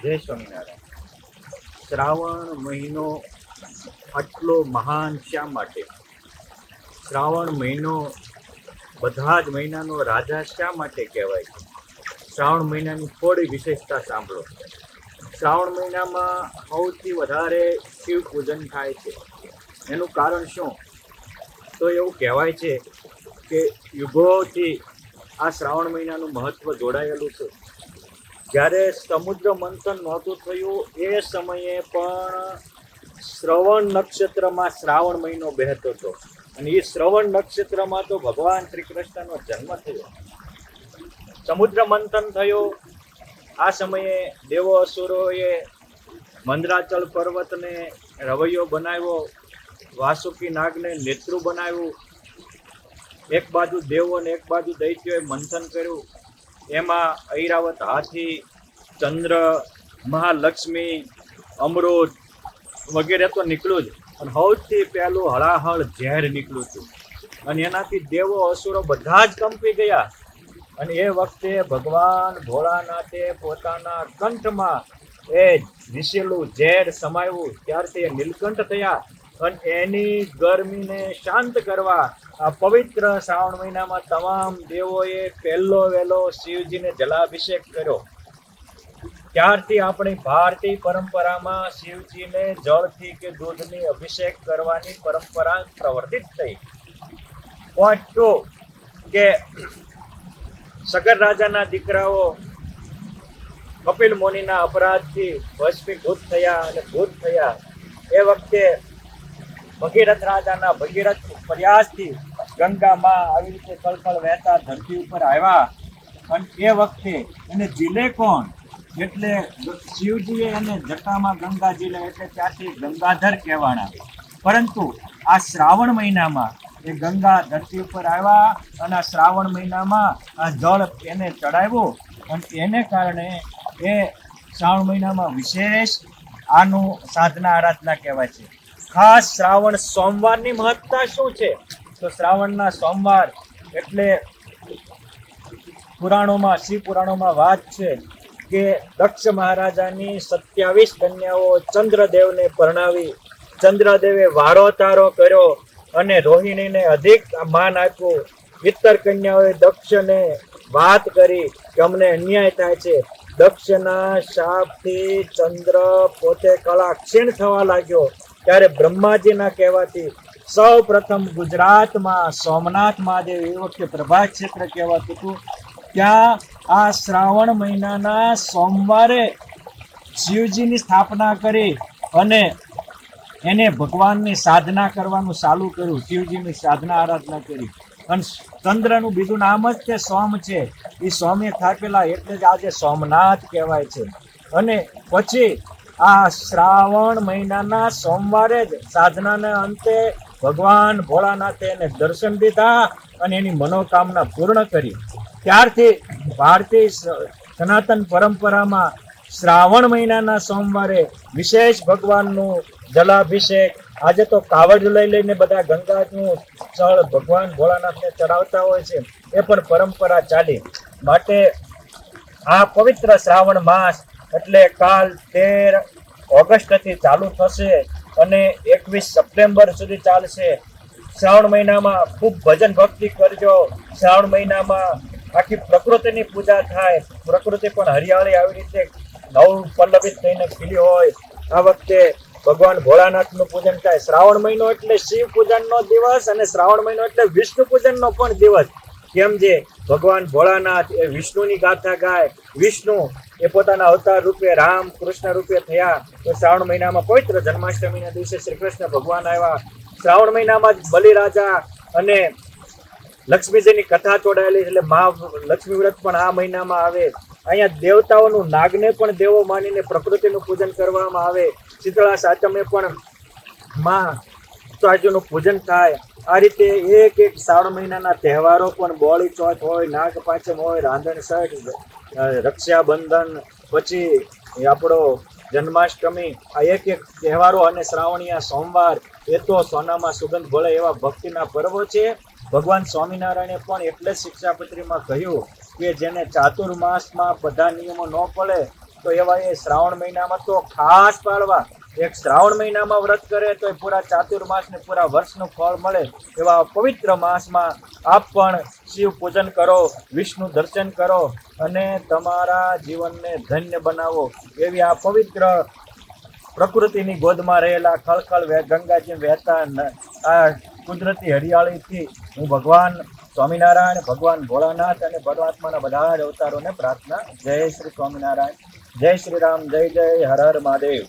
જય સ્વામિનારાયણ. શ્રાવણ મહિનો આટલો મહાન શા માટે? શ્રાવણ મહિનો બધા જ મહિનાનો રાજા શા માટે કહેવાય છે? શ્રાવણ મહિનાની થોડી વિશેષતા સાંભળો. શ્રાવણ મહિનામાં સૌથી વધારે શિવ પૂજન થાય છે. એનું કારણ શું? તો એવું કહેવાય છે કે યુગોથી આ શ્રાવણ મહિનાનું મહત્વ જોડાયેલું છે. જ્યારે સમુદ્ર મંથન નહોતું થયું એ સમયે પણ શ્રવણ નક્ષત્રમાં શ્રાવણ મહિનો બહેતો હતો, અને એ શ્રવણ નક્ષત્રમાં તો ભગવાન શ્રી કૃષ્ણનો જન્મ થયો. સમુદ્ર મંથન થયું. આ સમયે દેવો અસુરોએ મંદરાચલ પર્વતને રવૈયો બનાવ્યો, વાસુકી નાગને નેત્રુ બનાવ્યું. એક બાજુ દેવો ને એક બાજુ દૈત્યોએ મંથન કર્યું. એમાં ઐરાવત હાથી, ચંદ્ર, મહાલક્ષ્મી, અમૃત વગેરે તો નીકળ્યું જ, અને સૌથી પહેલું હળાહળ ઝેર નીકળ્યું હતું, અને એનાથી દેવો અસુરો બધા જ કંપી ગયા. અને એ વખતે ભગવાન ભોળાનાથે પોતાના કંઠમાં એ વિશેલું ઝેર સમાયું. ત્યારથી એ નીલકંઠ થયા, અને એની ગરમીને શાંત કરવા આ પવિત્ર શ્રાવણ મહિનામાં તમામ દેવોએ પહેલો વહેલો શિવજીને જલાભિષેક કર્યો. ત્યારથી આપણી ભારતીય પરંપરામાં શિવજીને જળથી કે દૂધની અભિષેક કરવાની પરંપરા પ્રવર્તિત થઈ. પોઈન્ટ 2 કે સગર રાજાના દીકરાઓ કપિલ મુનિના અપરાધથી ભસ્મીભૂત થયા અને ભૂત થયા. એ વખતે ભગીરથ રાજાના ભગીરથ પ્રયાસથી ગંગામાં આવી રીતે કળકળ વહેતા ધરતી ઉપર આવ્યા. અને એ વખતે એને જીલે કોણ? એટલે શિવજીએ એને જટામાં ગંગા જીલે, એટલે ત્યાંથી ગંગાધર કહેવાના. પરંતુ આ શ્રાવણ મહિનામાં એ ગંગા ધરતી ઉપર આવ્યા, અને આ શ્રાવણ મહિનામાં આ જળ એને ચડાવ્યું, અને એને કારણે એ શ્રાવણ મહિનામાં વિશેષ આનું સાધના આરાધના કહેવાય છે. ખાસ શ્રાવણ સોમવારની મહત્તા શું છે? તો શ્રાવણના સોમવાર એટલે પુરાણોમાં, શિવ પુરાણોમાં વાત છે કે દક્ષ મહારાજાની 27 કન્યાઓ ચંદ્રદેવને પરણાવી. ચંદ્રદેવે વારો તારો કર્યો અને રોહિણીને અધિક માન આપ્યું. ઇતર કન્યાઓએ દક્ષને વાત કરી કે અમને અન્યાય થાય છે. દક્ષના શાપથી ચંદ્ર પોતે કળા ક્ષીણ થવા લાગ્યો. ત્યારે બ્રહ્માજીના કહેવાથી સૌ પ્રથમ ગુજરાતમાં સોમનાથ મહાદેવ, એ વખતે પ્રભાસ ક્ષેત્ર કહેવાતું હતું, ત્યાં આ શ્રાવણ મહિનાના સોમવારે શિવજીની સ્થાપના કરી અને એને ભગવાનની સાધના કરવાનું ચાલુ કર્યું. શિવજીની સાધના આરાધના કરી. અને ચંદ્રનું બીજું નામ જ તે સોમ છે. એ સોમે થાકેલા એટલે જ આજે સોમનાથ કહેવાય છે. અને પછી આ શ્રાવણ મહિનાના સોમવારે જ સાધનાના અંતે ભગવાન ભોળાનાથે એને દર્શન દીધા અને એની મનોકામના પૂર્ણ કરી. ત્યારથી ભારતીય સનાતન પરંપરામાં શ્રાવણ મહિનાના સોમવારે વિશેષ ભગવાનનું જલાભિષેક, આજે તો કાવડ લઈ લઈને બધા ગંગાનું જળ ભગવાન ભોળાનાથને ચડાવતા હોય છે, એ પણ પરંપરા ચાલી. માટે આ પવિત્ર શ્રાવણ માસ એટલે કાલ 13 ઓગસ્ટથી ચાલુ થશે અને 21 સપ્ટેમ્બર સુધી ચાલશે. શ્રાવણ મહિનામાં ખૂબ ભજન ભક્તિ કરજો. શ્રાવણ મહિનામાં આખી પ્રકૃતિની પૂજા થાય. પ્રકૃતિ પણ હરિયાળી આવી રીતે નવ પલ્લવિત થઈને ખીલી હોય. આ વખતે ભગવાન ભોળાનાથનું પૂજન થાય. શ્રાવણ મહિનો એટલે શિવ પૂજનનો દિવસ, અને શ્રાવણ મહિનો એટલે વિષ્ણુ પૂજનનો પણ દિવસ. કેમ જે ભગવાન ભોળાનાથ એ વિષ્ણુની ગાથા ગાય. વિષ્ણુ એ પોતાના અવતાર રૂપે રામ કૃષ્ણ રૂપે થયા. તો શ્રાવણ મહિનામાં પવિત્ર જન્માષ્ટમીના દિવસે શ્રી કૃષ્ણ ભગવાન આવ્યા. શ્રાવણ મહિનામાં જ બલિરાજા અને લક્ષ્મીજીની કથા જોડાયેલી, એટલે મહા લક્ષ્મી વ્રત પણ આ મહિનામાં આવે. અહીંયા દેવતાઓનું, નાગને પણ દેવો માનીને પ્રકૃતિનું પૂજન કરવામાં આવે. શીતળા સાતમે પણ માં સાચુનું પૂજન થાય. આ રીતે એક એક શ્રાવણ મહિનાના તહેવારો પણ, બોળી ચોથ હોય, નાગ પાંચમ હોય, રાંધણ છઠ, રક્ષાબંધન, પછી આપણો જન્માષ્ટમી, આ એક એક તહેવારો અને શ્રાવણીયા સોમવાર એ તો સોનામાં સુગંધ ભળે એવા ભક્તિના પર્વો છે. ભગવાન સ્વામિનારાયણે પણ એટલે જ શિક્ષાપત્રીમાં કહ્યું કે જેને ચાતુર્માસમાં બધા નિયમો ન પડે તો એવા એ શ્રાવણ મહિનામાં તો ખાસ પાળવા. એક શ્રાવણ મહિનામાં વ્રત કરે તો એ પૂરા ચાતુર્માસ ને પૂરા વર્ષનું ફળ મળે એવા પવિત્ર માસમાં આપ પણ શિવ પૂજન કરો, વિષ્ણુ દર્શન કરો અને તમારા જીવનને ધન્ય બનાવો એવી આ પવિત્ર પ્રકૃતિની ગોદમાં રહેલા ખળખળ ગંગાજી વહેતા આ કુદરતી હરિયાળીથી હું ભગવાન સ્વામિનારાયણ, ભગવાન ભોળાનાથ અને પરમાત્માના બધા જ અવતારોને પ્રાર્થના. જય શ્રી સ્વામિનારાયણ, જય શ્રી રામ, જય જય હર હર મહાદેવ.